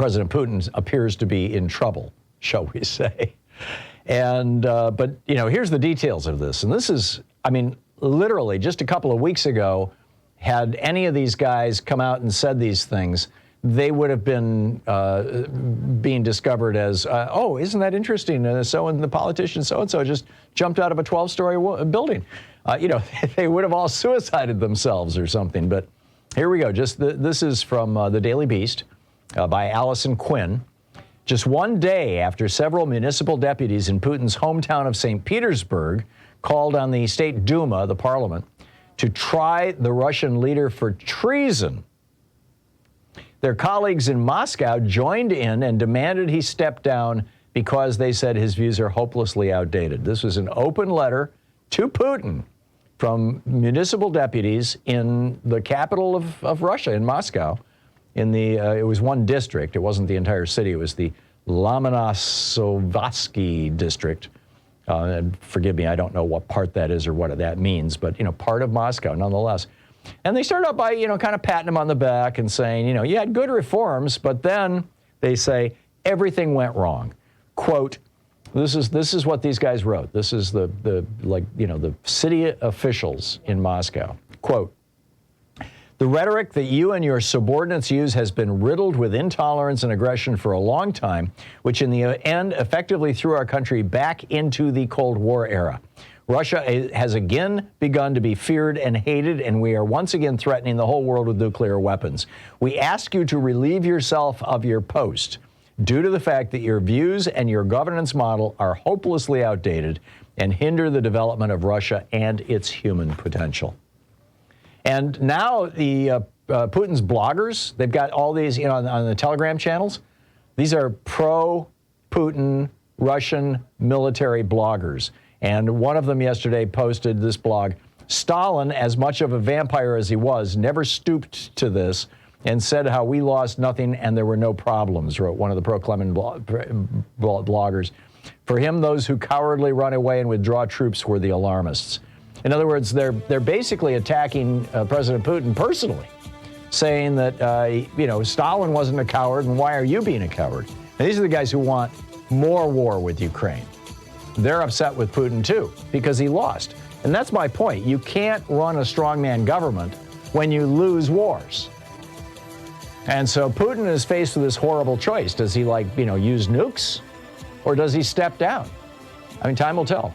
President Putin appears to be in trouble, shall we say. And, but, you know, here's the details of this. And this is, I mean, literally just a couple of weeks ago, had any of these guys come out and said these things, they would have been being discovered as, oh, isn't that interesting? The politician so-and-so just jumped out of a 12-story building. You know, they would have all suicided themselves or something. But here we go. This is from the Daily Beast by Allison Quinn. Just one day after several municipal deputies in Putin's hometown of St. Petersburg called on the State Duma, the parliament, to try the Russian leader for treason, their colleagues in Moscow joined in and demanded he step down because they said his views are hopelessly outdated. This was an open letter to Putin from municipal deputies in the capital of Russia, in Moscow. In the, it was one district. It wasn't the entire city. It was the Lomonosovsky district. And forgive me, I don't know what part that is or what that means, but, you know, part of Moscow nonetheless. And they start out by, you know, kind of patting him on the back and saying, you know, you had good reforms, but then they say everything went wrong. Quote, this is what these guys wrote. This is the like, you know, the city officials in Moscow. Quote, the rhetoric that you and your subordinates use has been riddled with intolerance and aggression for a long time, which in the end effectively threw our country back into the Cold War era. Russia has again begun to be feared and hated, and we are once again threatening the whole world with nuclear weapons. We ask you to relieve yourself of your post due to the fact that your views and your governance model are hopelessly outdated and hinder the development of Russia and its human potential. And now the Putin's bloggers, they've got all these, you know, on the Telegram channels. These are pro-Putin Russian military bloggers. And one of them yesterday posted this blog, Stalin, as much of a vampire as he was, never stooped to this and said how we lost nothing and there were no problems, wrote one of the pro-Kremlin bloggers. For him, those who cowardly run away and withdraw troops were the alarmists. In other words, they're basically attacking President Putin personally, saying that, you know, Stalin wasn't a coward, and why are you being a coward? And these are the guys who want more war with Ukraine. They're upset with Putin, too, because he lost. And that's my point. You can't run a strongman government when you lose wars. And so Putin is faced with this horrible choice. Does he, like, you know, use nukes, or does he step down? I mean, time will tell.